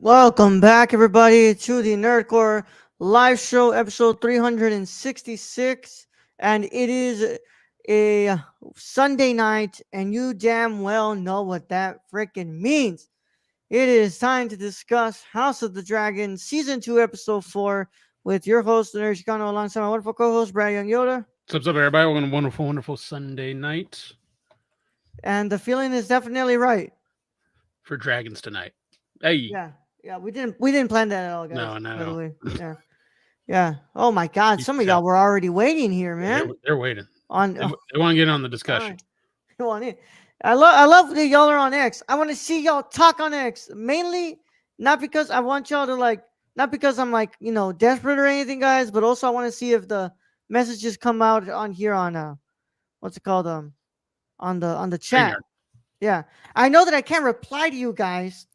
Welcome back, everybody, to the Nerdcore live show, episode 366. And it is a Sunday night, and you damn well know what that freaking means. It is time to discuss House of the Dragon, Season 2, Episode 4, with your host, the Nerd Chicano, alongside my wonderful co host, Brad Young Yoda. What's up, everybody? Welcome to a wonderful, wonderful Sunday night And the feeling is definitely right. for Dragons tonight. Hey, Yeah, yeah, we didn't plan that at all, guys. no, By the no, way, yeah. Yeah. Oh my God. you Some can of y'all tell. were already waiting here, Yeah, man. they're waiting. On They want to get on the all discussion. right. Go on in. I love that y'all are on X. I want to see y'all talk on X. Mainly not because I want y'all to not because I'm desperate or anything, guys, but also I want to see if the messages come out on here on what's it called? On the chat. StreamYard. Yeah. I know that I can't reply to you guys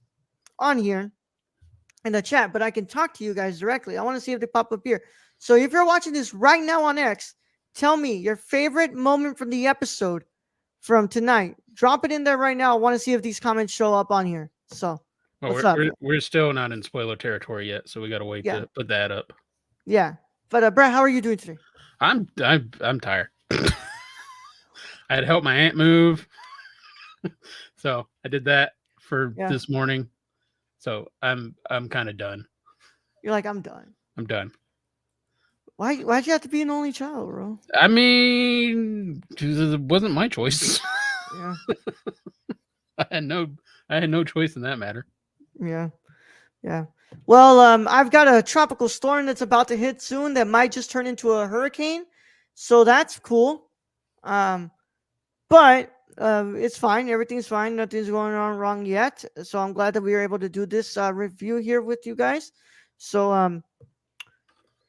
on here in the chat, but I can talk to you guys directly. I want to see if they pop up here. So if you're watching this right now on X, tell me your favorite moment from the episode from tonight. Drop it in there right now. I want to see if these comments show up on here. So Well, what's we're, up? we're, we're still not in spoiler territory yet, so we got to wait Yeah, to put that up. yeah. But Brett, how are you doing today? I'm tired. I had to help my aunt move, so I did that for Yeah, this morning. So I'm kind of done. you're like, I'm done. I'm done. Why'd you have to be an only child, bro? I mean, it wasn't my choice. Yeah, I had no choice in that matter. yeah, yeah. Well, I've got a tropical storm that's about to hit soon that might just turn into a hurricane, so that's cool. Um, But it's fine. Everything's fine. Nothing's going on wrong yet. So I'm glad that we were able to do this review here with you guys. So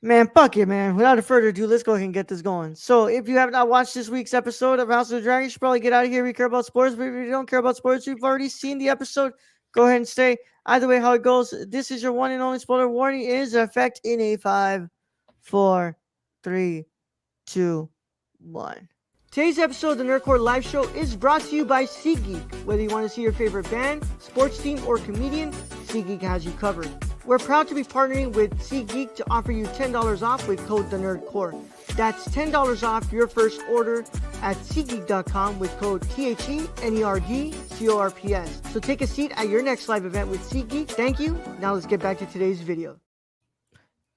man, fuck it, man. Without further ado, let's go ahead and get this going. So if you have not watched this week's episode of House of the Dragon, you should probably get out of here. We care about sports, but if you don't care about sports, you've already seen the episode. Go ahead and stay. Either way, how it goes. This is your one and only spoiler warning. It is in effect in a 5, 4, 3, 2, 1. Today's episode of the Nerdcore Live Show is brought to you by SeatGeek. Whether you want to see your favorite band, sports team, or comedian, SeatGeek has you covered. We're proud to be partnering with SeatGeek to offer you $10 off with code TheNerdCore. That's $10 off your first order at SeatGeek.com with code THENERDCORPS. So take a seat at your next live event with SeatGeek. Thank you. Now let's get back to today's video.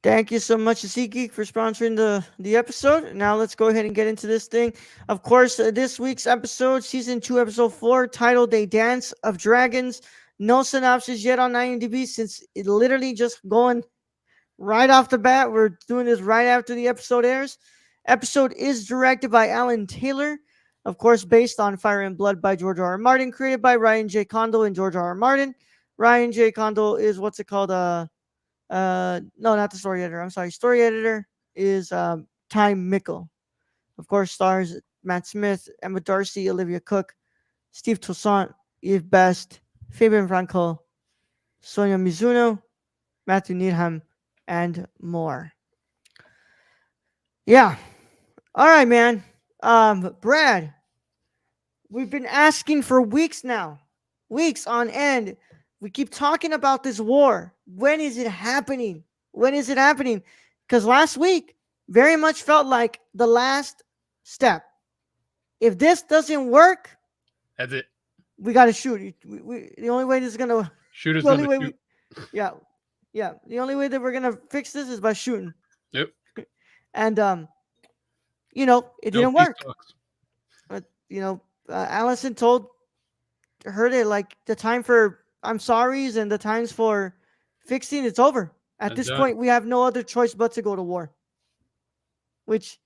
Thank you so much to SeatGeek for sponsoring the episode. Now let's go ahead and get into this thing. Of course, this week's episode, Season 2, Episode 4, titled A Dance of Dragons. No synopsis yet on IMDb since it literally just going right off the bat. We're doing this right after the episode airs. Episode is directed by Alan Taylor. Of course, based on Fire and Blood by George R. R. Martin, created by Ryan J. Condal and George R. R. Martin. Ryan J. Condal is no, not the story editor. I'm sorry. Story editor is Ty Mickle. Of course, stars Matt Smith, Emma Darcy, Olivia Cook, Steve Toussaint, Eve Best, Fabian Frankel, Sonia Mizuno, Matthew Needham, and more. Yeah. All right, man. Brad, we've been asking for weeks now, weeks on end. We keep talking about this war. When is it happening? When is it happening? Because last week very much felt like the last step. If this doesn't work, That's it. we got to shoot. The only way this is gonna, Shoot is the only gonna way shoot. yeah, yeah. The only way that we're gonna fix this is by shooting. Yep. And it No didn't peace work. talks. But Allison told her that like the time for I'm sorry's and the times for fixing it's over. At That's this done. point, we have no other choice but to go to war. Which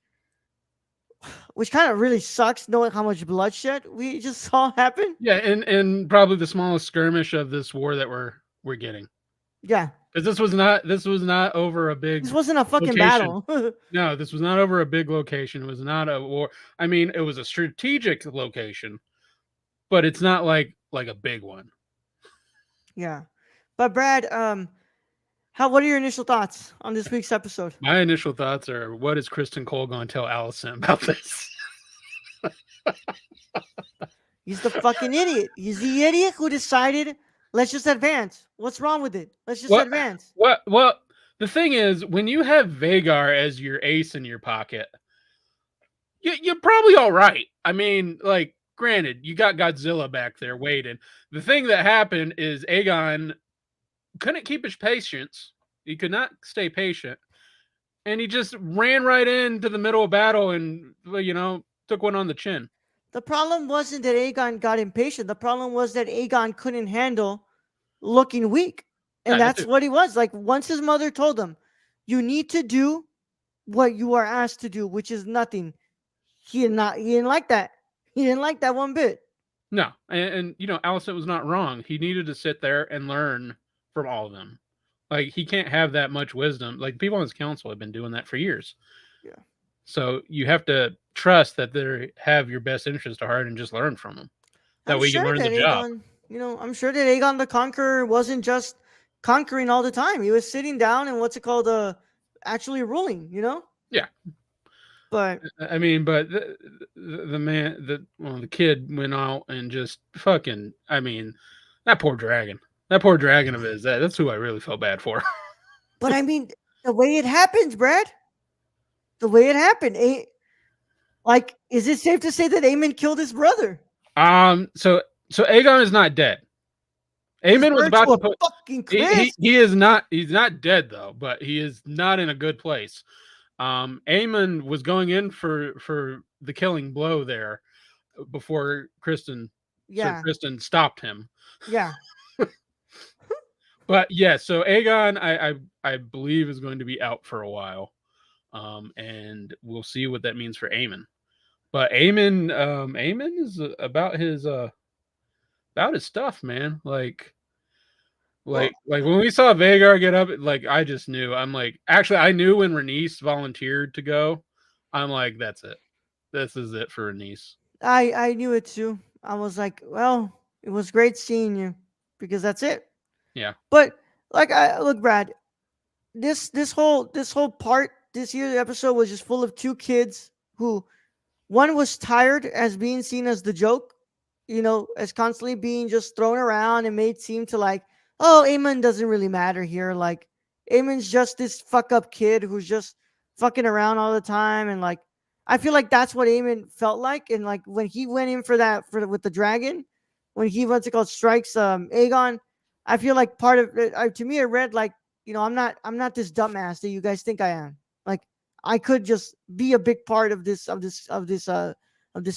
kind of really sucks knowing how much bloodshed we just saw happen. Yeah, and probably the smallest skirmish of this war that we're getting. Yeah. Because this was not over a big This wasn't a fucking location. battle. No, this was not over a big location. It was not a war. I mean, it was a strategic location, but it's not like a big one. Yeah. But Brad, what are your initial thoughts on this week's episode? My initial thoughts are, what is Kristen Cole going to tell Allison about this? He's the fucking idiot. He's the idiot who decided Let's just advance. What's wrong with it? Let's just What? advance. What? Well, the thing is, when you have Vagar as your ace in your pocket, you're probably all right. I mean, like, granted, you got Godzilla back there waiting. The thing that happened is Aegon couldn't keep his patience. He could not stay patient, and he just ran right into the middle of battle and took one on the chin. The problem wasn't that Aegon got impatient. The problem was that Aegon couldn't handle looking weak. And Yeah, that that's too. what he was. Like, once his mother told him, you need to do what you are asked to do, which is nothing. He didn't like that. He didn't like that one bit. No, and Allison was not wrong. He needed to sit there and learn from all of them. Like, he can't have that much wisdom. Like, people on his council have been doing that for years. Yeah. So you have to trust that they have your best interest at heart and just learn from them. That I'm way you can sure learn the that job. I'm sure that Aegon the Conqueror wasn't just conquering all the time. He was sitting down and what's it called, actually ruling. Yeah. But I mean, but the man, the kid went out and just fucking. I mean, that poor dragon. That poor dragon of his. That's who I really felt bad for. I mean, the way it happened, Brad, the way it happened, like, is it safe to say that Aemon killed his brother? So Aegon is not dead. He was Aemon was burned about to to a put. fucking He crisp. he is not. He's not dead though, but he is not in a good place. Aemon was going in for the killing blow there before Sir Yeah, Kristen stopped him. yeah. But yeah, so Aegon, I believe is going to be out for a while, and we'll see what that means for Aemon. But Aemon is about his stuff, man. Well, Like when we saw Vagar get up, like I just knew. I'm like, actually, I knew when Renice volunteered to go. I'm like, that's it. This is it for Renice. I knew it too. I was like, well, it was great seeing you because that's it. Yeah. But like, I look, Brad, this whole part this year the episode was just full of two kids who one was tired as being seen as the joke, as constantly being just thrown around and made seem to like, oh, Aemon doesn't really matter here. Like, Aemon's just this fuck up kid who's just fucking around all the time, and like, I feel like that's what Aemon felt like, and like when he went in for that with the dragon, when he what's it called strikes Aegon, I feel like part of it, to me, it read like, I'm not this dumbass that you guys think I am. Like, I could just be a big part of this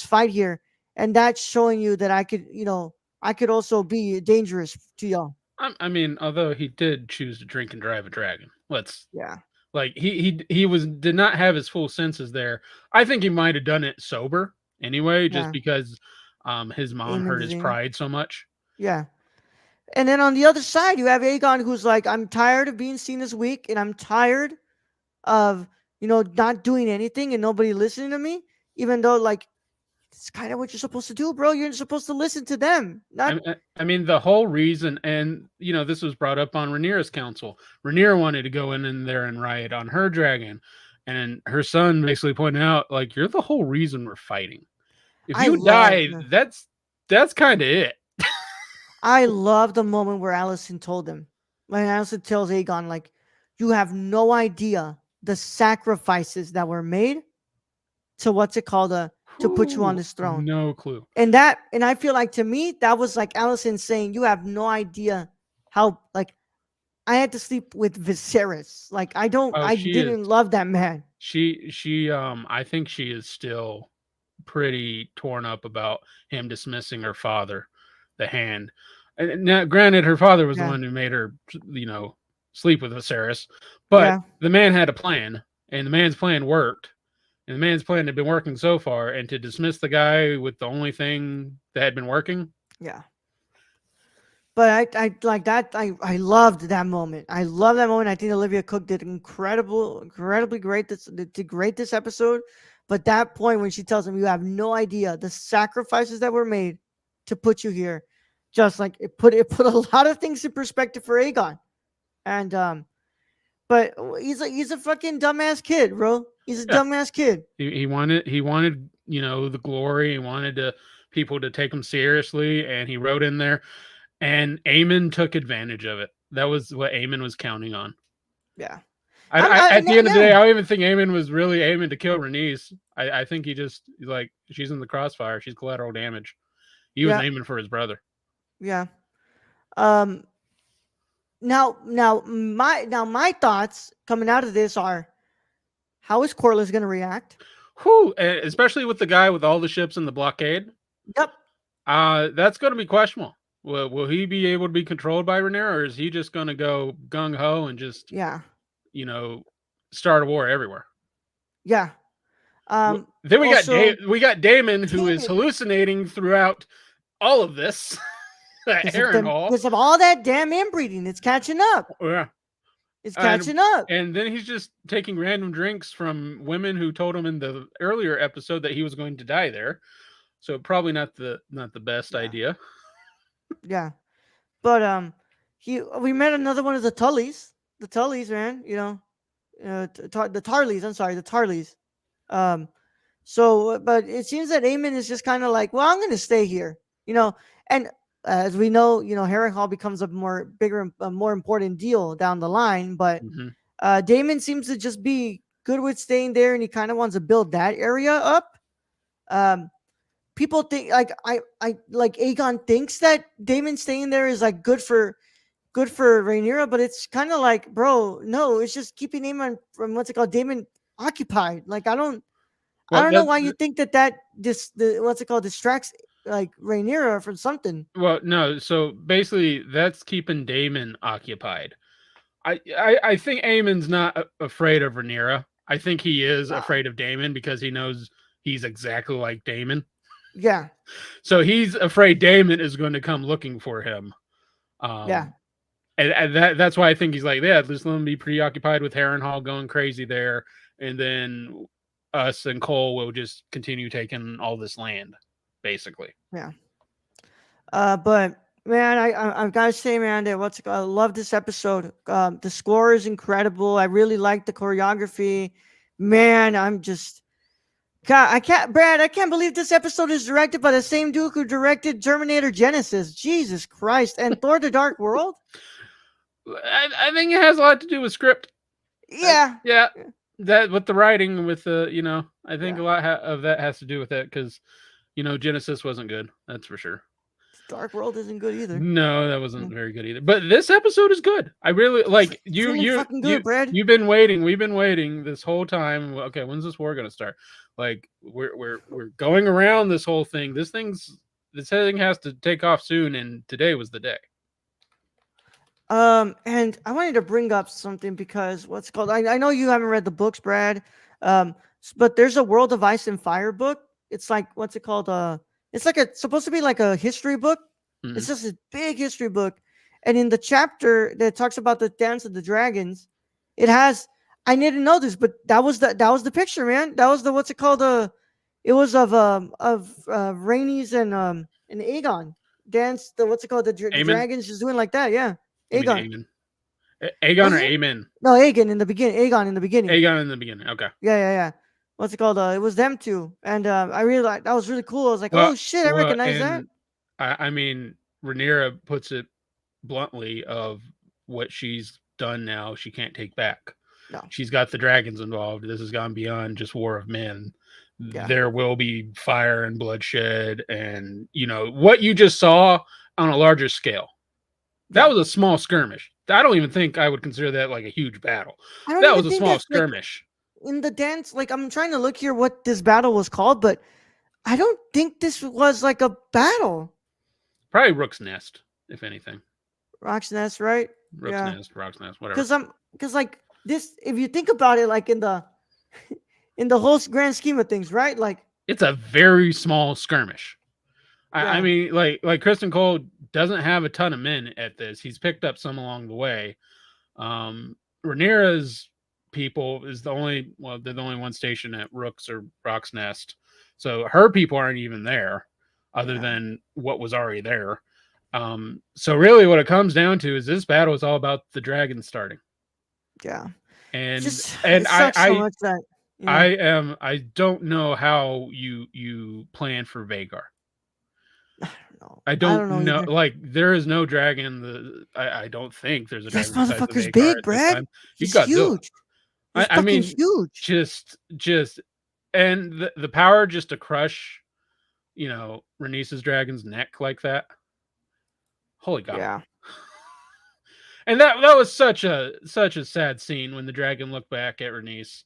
fight here, and that's showing you that I could also be dangerous to y'all. I mean, although he did choose to drink and drive a dragon, let's Yeah, like he did not have his full senses there. I think he might have done it sober anyway, just yeah. because his mom Aemon hurt is his Aemon. pride so much. Yeah, and then on the other side, you have Aegon, who's like, I'm tired of being seen as weak, and I'm tired of not doing anything and nobody listening to me. Even though, like, it's kind of what you're supposed to do, bro. You're supposed to listen to them, not. I mean, the whole reason, and this was brought up on Rhaenyra's council. Rhaenyra wanted to go in there and ride on her dragon, and her son basically pointed out, like, you're the whole reason we're fighting. If I you love. die, that's kind of it. I love the moment where Allison told him, when Allison tells Aegon, like, you have no idea the sacrifices that were made to what's it called, to put you on Whew, this throne. no clue. And I feel like, to me, that was like Allison saying, you have no idea how, like, I had to sleep with Viserys. Like, Oh, I she is. didn't love that man. She I think she is still pretty torn up about him dismissing her father, the Hand. And now, granted, her father was the Yeah, one who made her, sleep with Viserys, but yeah, the man had a plan, and the man's plan worked, and the man's plan had been working so far, and to dismiss the guy with the only thing that had been working. yeah. But I like that. I loved that moment. I love that moment. I think Olivia Cook did incredibly great. Did great this episode. But that point when she tells him, "You have no idea the sacrifices that were made to put you here," just like it put a lot of things in perspective for Aegon. And but he's a fucking dumbass kid, bro. He's a Yeah, dumbass kid. he wanted the glory. He wanted people to take him seriously, and he wrote in there. And Aemon took advantage of it. That was what Aemon was counting on. Yeah. At the end of the Yeah. day, I don't even think Aemon was really aiming to kill Rhaenys. I think he's like, she's in the crossfire. She's collateral damage. He was Yeah. aiming for his brother. Yeah. Um. Now my thoughts coming out of this are, how is Corlys going to react? Whew, especially with the guy with all the ships in the blockade. Yep. That's going to be questionable. Will he be able to be controlled by Rhaenyra, or is he just going to go gung ho and just, Yeah. you know, start a war everywhere? Yeah. Then Also, we got Daemon, who is Daemon, hallucinating throughout all of this at Harrenhal. because of all that damn inbreeding, it's catching up. Yeah, It's and catching up. and then he's just taking random drinks from women who told him in the earlier episode that he was going to die there. So probably not the best Yeah. idea. Yeah. But we met another one of the Tullys. The Tullys, man. The Tarleys. I'm sorry, the Tarleys. Um, but it seems that Aemon is just kind of like, well, I'm going to stay here. And as we know, Harrenhal becomes a more important deal down the line. But Mm-hmm. Daemon seems to just be good with staying there, and he kind of wants to build that area up. Um, People think I like Aegon thinks that Daemon staying there is like good for Rhaenyra, but it's kind of like, bro, no, it's just keeping Aemon from what's it called, Daemon occupied. Like I Well, don't know why you think that what's it called, distracts like Rhaenyra from something. no. So basically, that's keeping Daemon occupied. I think Aemon's not afraid of Rhaenyra. I think he is Nah. afraid of Daemon because he knows he's exactly like Daemon. Yeah, So he's afraid Daemon is going to come looking for him. yeah, And that's why I think he's like, yeah, just let him be preoccupied with Harrenhal going crazy there, and then us and Cole will just continue taking all this land, basically. yeah. But man, I've got to say, man, that I love this episode. The score is incredible. I really like the choreography. Man, God, I can't believe this episode is directed by the same dude who directed Terminator Genesis. Jesus Christ. And Thor the Dark World? I think it has a lot to do with script. Yeah. Yeah, that with the writing, with the I think Yeah. a lot of that has to do with it because Genesis wasn't good. That's for sure. Dark World isn't good either. No, that wasn't very good either. But this episode is good. I really like It's really fucking good, Brad. You've been waiting. We've been waiting this whole time. Okay, when's this war gonna start? Like we're going around this whole thing. This thing has to take off soon, and today was the day. And I wanted to bring up something because what's it called? I know you haven't read the books, Brad. But there's a World of Ice and Fire book. It's like what's it called? It's like supposed to be like a history book. Mhm. It's just a big history book, and in the chapter that talks about the dance of the dragons, it has. I didn't know this, but that was the picture, man. That was the what's it called? It was of Rhaenys and Aegon dance. The what's it called? The Aemon? dragons just doing like that. Yeah, You mean Aegon. Aemon? Aegon Was or it? Aemon? No, Aegon in the beginning. Aegon in the beginning. Aegon in the beginning. Okay. Yeah. What's it called? It was them two, and I really like that was really cool. I was like, Well, oh shit, I recognize that. and I mean, Rhaenyra puts it bluntly of what she's done now. She can't take back. No. She's got the dragons involved. This has gone beyond just War of Men. Yeah. There will be fire and bloodshed, and what you just saw on a larger scale. That was a small skirmish. I don't even think I would consider that like a huge battle. That was a small skirmish. Like, in the dance, like I'm trying to look here what this battle was called, but I don't think this was like a battle. Probably Rook's Nest, if anything. Rock's Nest, right? Rook's Nest, whatever. Because like this, if you think about it, like in the whole grand scheme of things, right? Like it's a very small skirmish. Yeah. I mean, like Kristen Cole doesn't have a ton of men at this. He's picked up some along the way. Rhaenyra's people they're the only one stationed at Rook's or Rock's Nest. So her people aren't even there other than what was already there. So really what it comes down to is this battle is all about the dragons starting. Yeah. And it sucks so much that I don't know how you plan for Vhagar. know. I I don't don't know know. either. Like, there is no dragon. I don't think there's a This dragon the size of motherfucker's Agar big, at this Brad. time. He's He's Godzilla. huge. He's I fucking mean, huge. just, and the power just to crush, Rhaenys's dragon's neck like that. Holy God! Yeah. And that was such a sad scene when the dragon looked back at Rhaenys,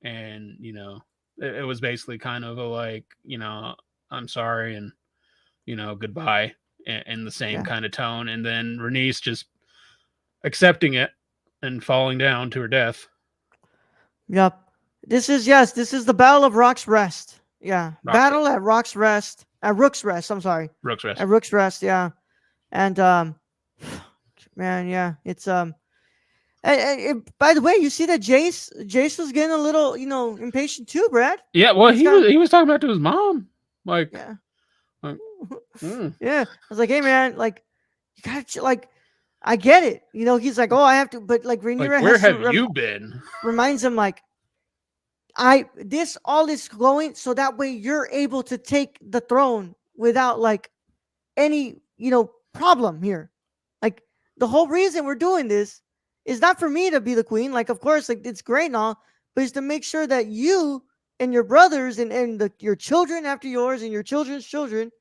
and it was basically kind of a like, I'm sorry, and goodbye, in the same Yeah. kind of tone, and then Rhaenys just accepting it and falling down to her death. Yep. This is the Battle of Rock's Rest. Yeah. Rock's Battle at Rock's Rest. At Rook's Rest, I'm sorry. Rook's At Rest. Rook's Rest, yeah. And man, yeah, it's by the way, you see that Jace was getting a little, impatient too, Brad. Yeah, well, He's got he was talking about to his mom, like, yeah. like mm, Yeah. I was like, "Hey man, like you got to like I get it." He's like, "Oh, I have to," but like like Rhaenyra where has to have you been? reminds him like I this all is going so that way you're able to take the throne without like any, problem here. Like the whole reason we're doing this is not for me to be the queen. Like, of course, like it's great and all, but it's to make sure that you and your brothers and your children after yours and your children's children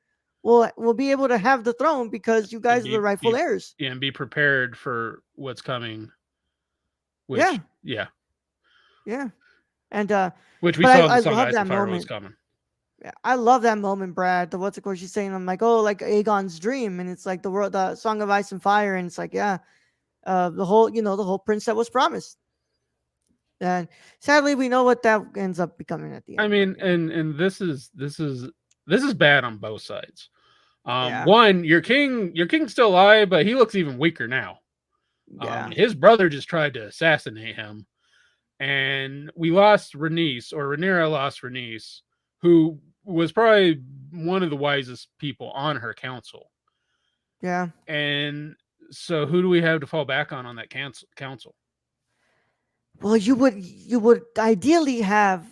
will be able to have the throne because you And guys are the rightful heirs. and be prepared for what's coming. Which, Yeah, yeah, yeah. And which we but saw in the I song love "Ice that and Fire" was moment. coming. Yeah, I love that moment, Brad. The what's it called? She's saying, "I'm like, oh, like Aegon's dream," and it's like the Song of Ice and Fire, and it's like, yeah, the whole prince that was promised. And sadly, we know what that ends up becoming at the I end. mean, and this is bad on both sides. Yeah, One, your king's still alive, but he looks even weaker now. yeah, His brother just tried to assassinate him, and we lost Rhaenys, or Rhaenyra lost Rhaenys, who was probably one of the wisest people on her council. yeah. And so, who do we have to fall back on that council? Well, you would ideally have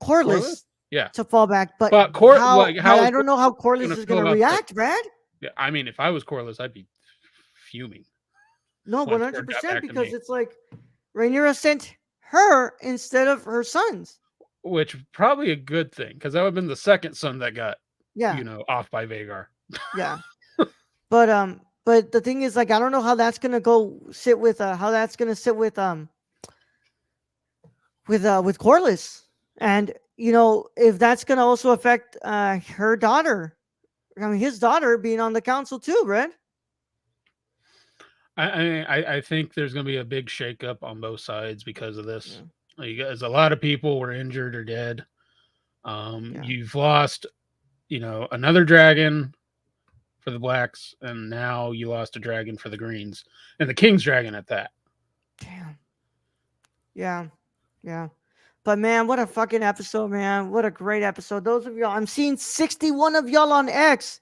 Corlys? Corliss Yeah, to fall back, but but how? like, But how I is don't know how Corlys Corliss going to is feel gonna about the? react, Brad. Yeah, I mean, if I was Corlys, I'd be fuming No, one once hundred word got percent, back to because me. it's like Rhaenyra sent her instead of her sons. Which probably a good thing, because that would have been the second son that got, Yeah, off by Vagar. yeah. But the thing is, like, I don't know how that's gonna go sit with how that's gonna sit with Corliss, and if that's gonna also affect her daughter. I mean, his daughter being on the council too, Brad. I think there's going to be a big shakeup on both sides because of this. Yeah, As a lot of people were injured or dead. yeah. You've lost, another dragon for the blacks, and now you lost a dragon for the greens, and the king's dragon at that. Damn. Yeah, yeah. But man, what a fucking episode, man! What a great episode. Those of y'all, I'm seeing 61 of y'all on X.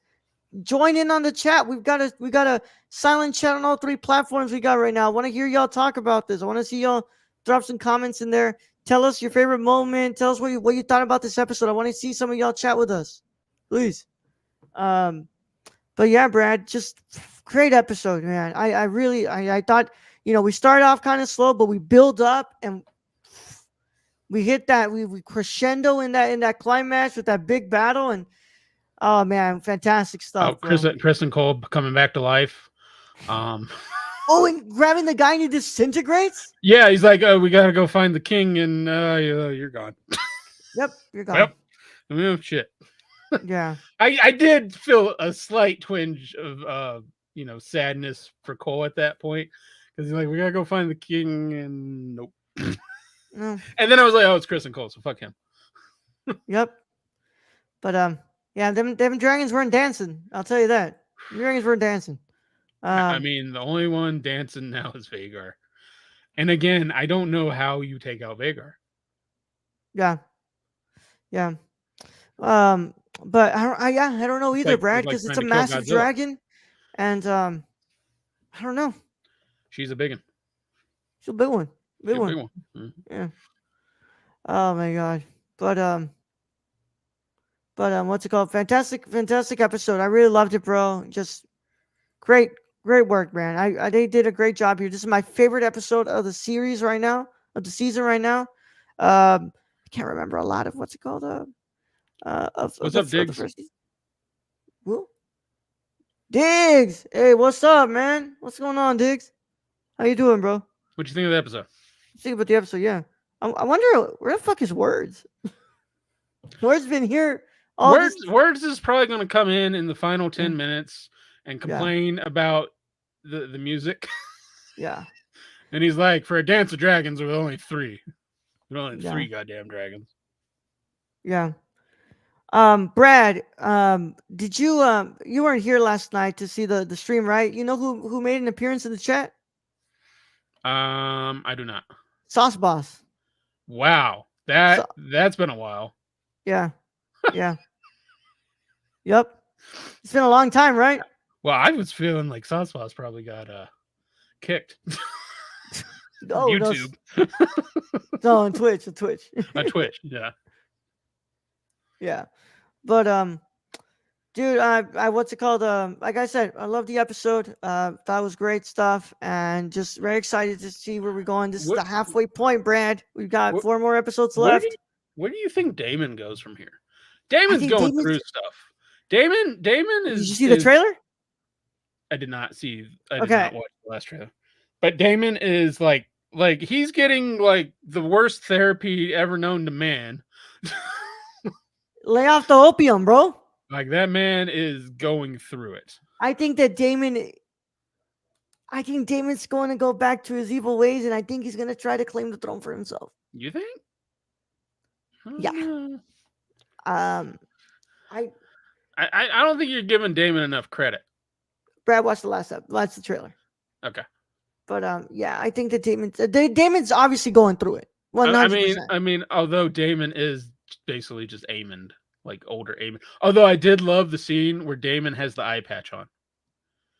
Join in on the chat. We got a silent chat on all three platforms we got right now. I want to hear y'all talk about this. I want to see y'all drop some comments in there. Tell us your favorite moment. Tell us what you thought about this episode. I want to see some of y'all chat with us, please. But yeah, Brad, just great episode, man. I really I thought we started off kind of slow, but we build up and we hit that we crescendo in that climax with that big battle. And oh man, fantastic Oh, stuff, bro. Kristen Cole coming back to life. Um, Oh, and grabbing the guy and he disintegrates. yeah, he's like, oh, we got to go find the king, and you're gone. Yep, you're gone. Well, shit. Yeah, I did feel a slight twinge of sadness for Cole at that point, because he's like, we gotta go find the king, and nope. no, And then I was like, oh, it's Kristen Cole, so fuck him. yep. But yeah, them dragons weren't dancing. I'll tell you that. The dragons weren't dancing. I mean, the only one dancing now is Vagar. And again, I don't know how you take out Vagar. Yeah, yeah. But I don't know either, Brad, Like because it's trying a to kill massive Godzilla. dragon, and I don't know. She's a big one. It's a big one, big She's a one. big one. Mhm. Yeah. Oh my god. But But what's it called? Fantastic episode. I really loved it, bro. Just great, great work, man. They did a great job here. This is my favorite episode of the series right now, of the season right now. I can't remember a lot of what's it called What's up, of the Diggs? first season. Who? Diggs. Hey, what's up, man? What's going on, Diggs? How you doing, bro? What you think of the episode? Think about the episode, yeah. I wonder where the fuck is Words. Words been here all this. Words is probably going to come in the final 10 minutes and Yeah. complain about the music. Yeah. And he's like, for a Dance of Dragons, with only three. With only Yeah. three goddamn dragons. Yeah. Brad, did you you weren't here last night to see the stream, right? You know who made an appearance in the chat? I do not. Sauce Boss. Wow. That's been a while. Yeah. Yeah. Yep. It's been a long time, right? Well, I was feeling like Sauce Boss probably got kicked. Oh, YouTube. No, on Twitch. On Twitch, yeah. Yeah. But dude, I what's it called? Like I said, I love the episode. That was great stuff, and just very excited to see where we're going. This is the halfway point, Brad. We've got 4 more episodes left. Where do you think Damon goes from here? Damon's going through stuff. Damon is. Did you see the trailer? I did not see. I did not watch the last trailer. But Damon is like he's getting like the worst therapy ever known to man. Lay off the opium, bro. Like that man is going through it. I think Damon's going to go back to his evil ways, and I think he's going to try to claim the throne for himself. You think? Yeah. I don't think you're giving Damon enough credit. Brad, watch the trailer. Okay. But yeah, I think that Damon's obviously going through it. 100%. I mean, although Damon is basically just Aemond, like older Aemond. Although I did love the scene where Damon has the eye patch on.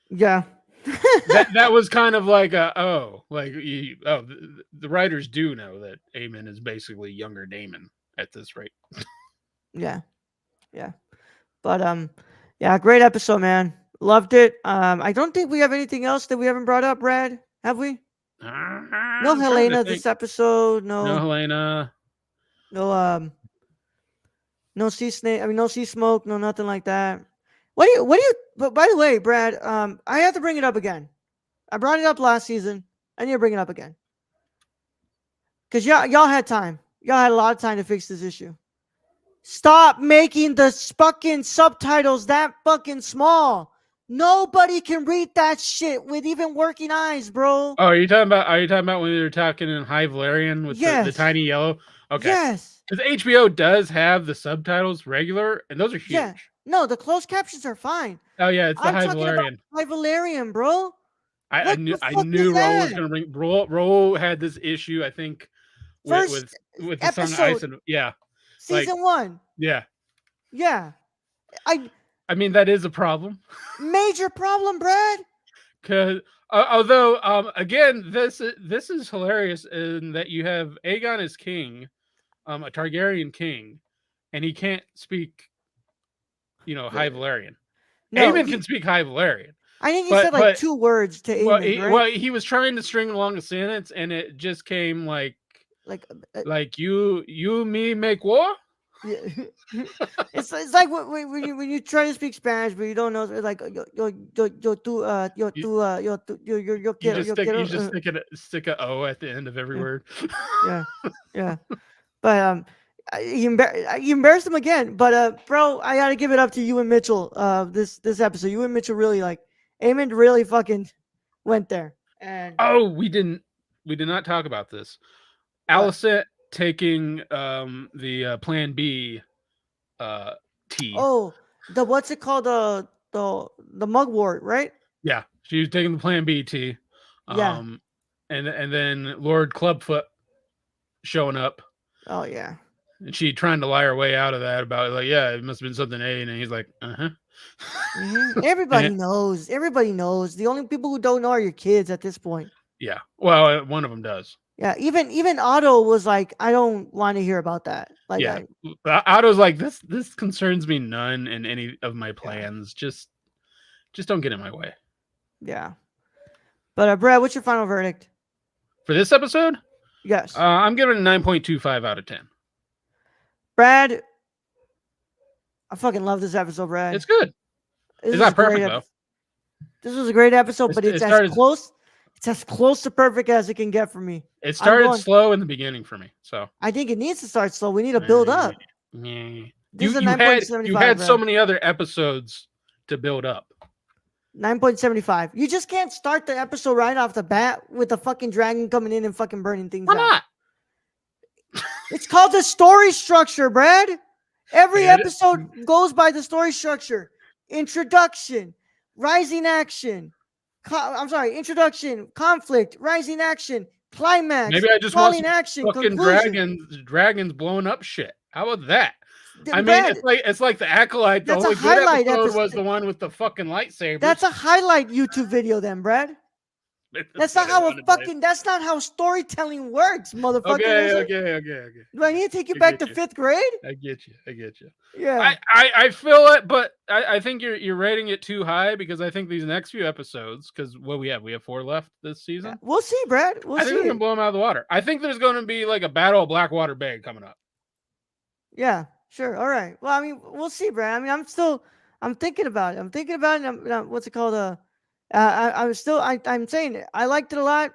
Yeah. that was kind of like the writers do know that Aemond is basically younger Damon at this rate. Yeah. But yeah, great episode, man. Loved it. I don't think we have anything else that we haven't brought up, Brad. Have we? No Helena this episode. No Helena. No no sea snake. I mean, no sea smoke. No nothing like that. What do you? But by the way, Brad, I have to bring it up again. I brought it up last season. I need to bring it up again because y'all had time. Y'all had a lot of time to fix this issue. Stop making the fucking subtitles that fucking small. Nobody can read that shit with even working eyes, bro. Oh, are you talking about when they were talking in High Valerian with the tiny yellow? Okay. Yes. Because HBO does have the subtitles regular, and those are huge. Yeah. No, the closed captions are fine. Oh yeah, it's the High Valerian. High Valerian, bro. I knew Ro was gonna bring. Ro had this issue, I think, with the song Ice and season 1. Yeah. Yeah. I mean, that is a problem. Major problem, Brad. Because although again, this is hilarious in that you have Aegon as king, a Targaryen king, and he can't speak, High Valerian. No, Aemon can speak High Valerian. I think he said like 2 words to Aemon, right? Well, he was trying to string along a sentence, and it just came like you me make war. Yeah. it's like when you try to speak Spanish but you don't know. It's like you just stick a O at the end of every word. Yeah. But you embarrassed him again. But bro, I gotta give it up to you and Mitchell. This episode, you and Mitchell really Aemon really fucking went there. And we did not talk about this. Alicent taking the Plan B tea. Oh, the what's it called? The mugwort, right? Yeah, she was taking the Plan B tea. Yeah. And then Lord Clubfoot showing up. Oh yeah. And she trying to lie her way out of that about it must have been something A, and he's like, Mm-hmm. Everybody knows. Everybody knows. The only people who don't know are your kids at this point. Yeah. Well, one of them does. Yeah, even Otto was like, I don't want to hear about that. Like, Yeah, Otto's like this. This concerns me none in any of my yeah, plans. Just don't get in my way. yeah. But Brad, what's your final verdict? For this episode, Yes, I'm giving it a 9.25 out of 10. Brad. I fucking love this episode, Brad. It's good. This It's was a not great perfect though. episode. This was a great episode, but It started it's as close to perfect as it can get for me. it I'm started going. slow in the beginning for me. So I think it needs to start slow. We need to build eh, up. meh. This you is a you had you 9.75, had so Brad. many other episodes to build up. 9.75. You just can't start the episode right off the bat with a fucking dragon coming in and fucking burning things Why down. not? It's called the story structure, Brad. Every I get it. episode goes by the story structure. Introduction, rising action. I'm sorry, introduction, conflict, rising action, climax, Maybe I just want falling some action, fucking conclusion. dragons blowing up shit. How about that? I Then, mean, Brad, it's like the Acolyte. The that's a only good highlight episode was episode. the one with the fucking lightsabers. That's a highlight YouTube video, then, Brad. That's not how that's not how storytelling works, motherfucker. Is it? Okay. Do I need to take you I back get to you. 5th grade? I get you. Yeah. I feel it, but I think you're rating it too high because I think these next few episodes, because what we have 4 left this Yeah. season. We'll see, Brad. We'll I think see. we're gonna blow them out of the water. I think there's gonna be like a battle of Blackwater Bay coming up. Yeah, sure. All right. Well, I mean, we'll see, Brad. I mean, I'm thinking about it. I'm thinking about it. What's it called? I'm saying it. I liked it a lot.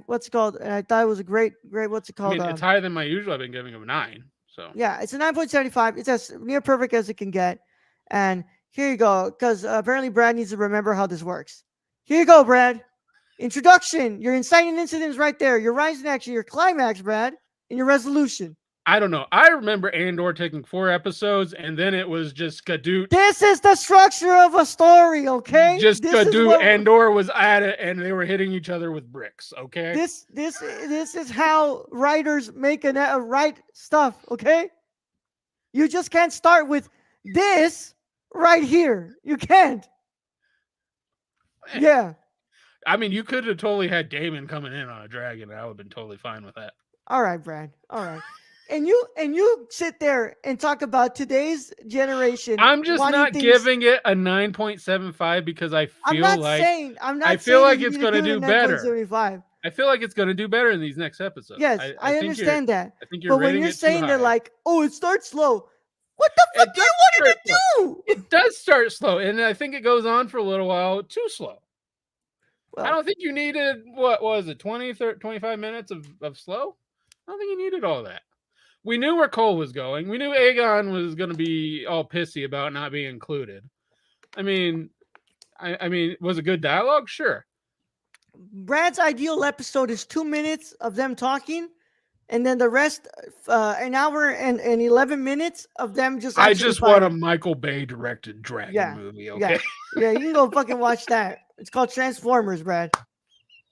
What's it called? And I thought it was a great. What's it I called? mean, it's higher than my usual. I've been giving them a 9. So Yeah, it's a 9.75. It's as near perfect as it can get. And here you go, because apparently Brad needs to remember how this works. Here you go, Brad. Introduction. Your inciting incidents right there. Your rising action. Your climax, Brad, and your resolution. I don't know. I remember Andor taking 4 episodes, and then it was just Kadoot. This is the structure of a story, okay? Just this Kadoot. Andor was at it, and they were hitting each other with bricks. Okay. This is how writers make write stuff, okay? You just can't start with this right here. You can't. Yeah. I mean, you could have totally had Damon coming in on a dragon, and I would have been totally fine with that. All right, Brad. All right. And you sit there and talk about today's generation. I'm just not giving it a 9.75 because I feel like it's going to do better. I feel like it's going to do better in these next episodes. Yes, I understand that. I think you're but when you're saying that, like, oh, it starts slow. What the fuck do you want it to do? It does start slow, and I think it goes on for a little while too slow. Well, I don't think you needed, what was it, 20, 30, 25 minutes of slow? I don't think you needed all that. We knew where Cole was going. We knew Aegon was going to be all pissy about not being included. I mean, was it good dialogue? Sure. Brad's ideal episode is 2 minutes of them talking, and then the rest, an hour and 11 minutes of them just. I just want a Michael Bay directed dragon movie. Okay. Yeah, you can go fucking watch that. It's called Transformers, Brad.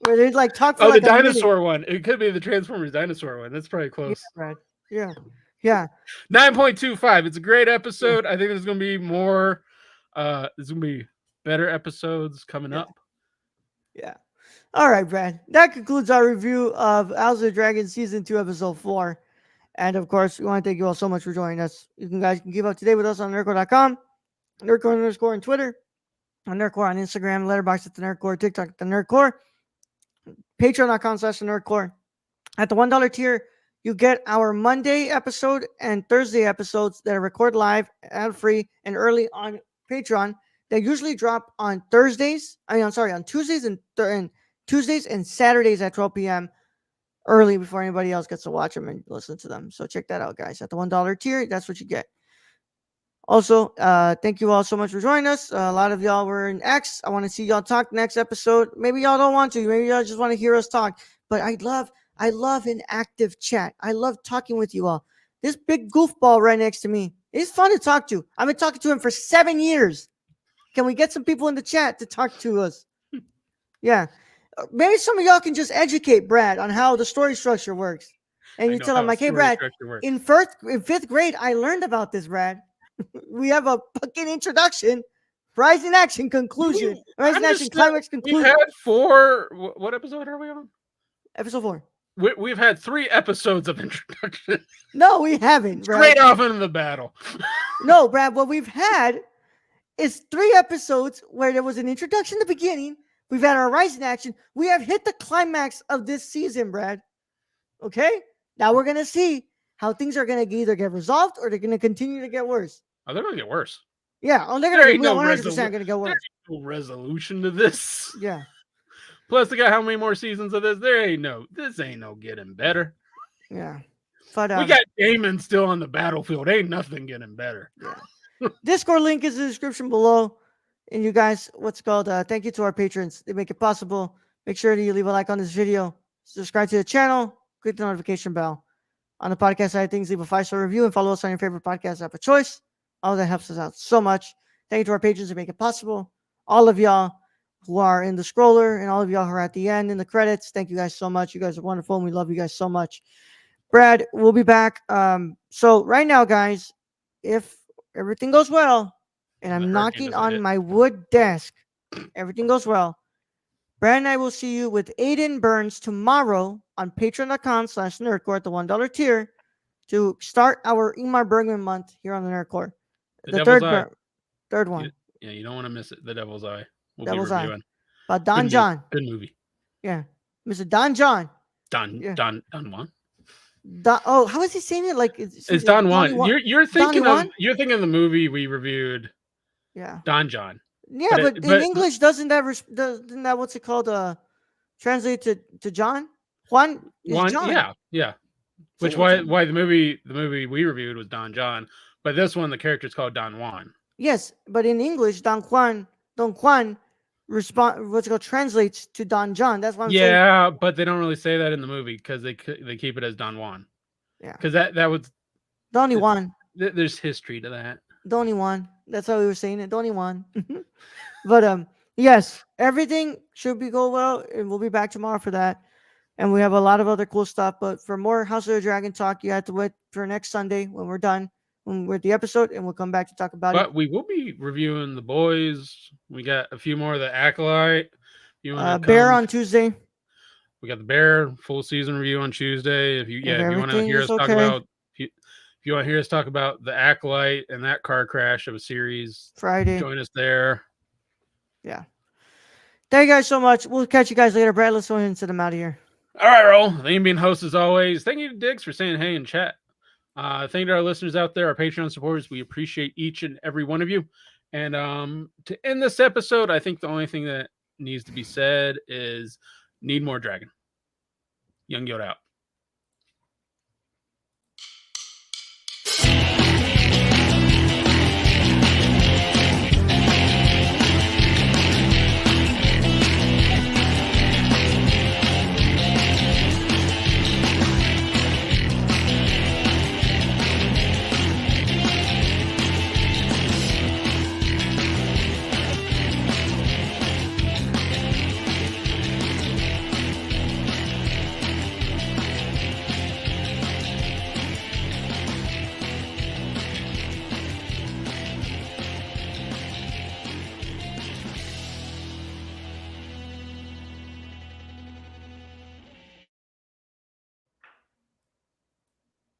Where they like talk for the like dinosaur one. It could be the Transformers dinosaur one. That's probably close. Yeah, Brad. Yeah. 9.25. It's a great episode. I think there's going to be more. There's going to be better episodes coming up. Yeah. All right, Brad. That concludes our review of House of the Dragon Season 2, Episode 4. And, of course, we want to thank you all so much for joining us. You guys can keep up to date with us on nerdcore.com, nerdcore_ on Twitter, on nerdcore on Instagram, letterbox at the nerdcore, TikTok at the nerdcore, patreon.com/nerdcore. At the $1 tier, you get our Monday episode and Thursday episodes that are recorded live, ad-free, and early on Patreon. They usually drop on Tuesdays and Tuesdays and Saturdays at 12 p.m. early before anybody else gets to watch them and listen to them. So check that out, guys. At the $1 tier, that's what you get. Also, thank you all so much for joining us. A lot of y'all were in X. I want to see y'all talk next episode. Maybe y'all don't want to. Maybe y'all just want to hear us talk. But I love an active chat. I love talking with you all. This big goofball right next to me, he's fun to talk to. I've been talking to him for 7 years. Can we get some people in the chat to talk to us? Yeah. Maybe some of y'all can just educate Brad on how the story structure works. And you tell him, like, hey, Brad, in 5th grade, I learned about this, Brad. We have a fucking introduction, rising action, conclusion. Rising action, climax, conclusion. We had 4. What episode are we on? Episode 4. we've had 3 episodes of introduction No, we haven't, Brad. straight off into the battle. No, Brad. What we've had is 3 episodes where there was an introduction in the beginning. We've had our rise in action. We have hit the climax of this season, Brad. Okay? Now we're gonna see how things are gonna either get resolved or they're gonna continue to get worse. Oh, they're gonna get worse. Yeah, they're There gonna ain't be no 100% gonna get There worse. ain't no resolution to this. Yeah, Plus, they got how many more seasons of this? This ain't no getting better. yeah. But We got Damon still on the battlefield. Ain't nothing getting better. yeah. Discord link is in the description below. And you guys, thank you to our patrons. They make it possible. Make sure that you leave a like on this video, subscribe to the channel, click the notification bell. On the podcast side of things, leave a 5-star review and follow us on your favorite podcast app of choice. All that helps us out so much. Thank you to our patrons who make it possible. All of y'all who are in the scroller and all of y'all who are at the end in the credits, thank you guys so much. You guys are wonderful and we love you guys so much. Brad, we'll be back. So right now, guys, if everything goes well, and I'm knocking on my wood desk, everything goes well, Brad and I will see you with Ayden Byrnes tomorrow on patreon.com/nerdcore at the $1 tier to start our Ingmar Bergman month here on the Nerdcore. The third one. Yeah, you don't want to miss it. The Devil's Eye. We'll Devil's be reviewing. Eye. By Don John. Good movie. Yeah. Mr. Don John. Don Juan. How is he saying it? Like it's Don Juan. You're thinking of the movie we reviewed. Yeah. Don John. Yeah, but in English, doesn't that what's it called? Translate to John? Juan is John. Yeah. Which why the movie we reviewed was Don John, but this one the character's called Don Juan. Yes, but in English, Don Juan translates to Don John. That's what I'm saying. Yeah, but they don't really say that in the movie because they keep it as Don Juan. Yeah, because that was Donny Juan. There's history to that. Donny Juan. That's how we were saying it. Donny Juan. But yes, everything should go well, and we'll be back tomorrow for that. And we have a lot of other cool stuff. But for more House of the Dragon talk, you have to wait for next Sunday when we're done. When we're at the episode, and we'll come back to talk about it. But we will be reviewing The Boys. We got a few more of The Acolyte. Bear on Tuesday. We got the Bear full season review on Tuesday. If you want to hear us talk about, if you want to hear us talk about The Acolyte and that car crash of a series, Friday, join us there. Yeah. Thank you guys so much. We'll catch you guys later. Brad, let's go ahead and set them out of here. All right, Roll. Thank you for being host as always. Thank you to Diggs for saying hey in chat. Thank you to our listeners out there, our Patreon supporters. We appreciate each and every one of you. And to end this episode, I think the only thing that needs to be said is need more dragon. Young Yoda out.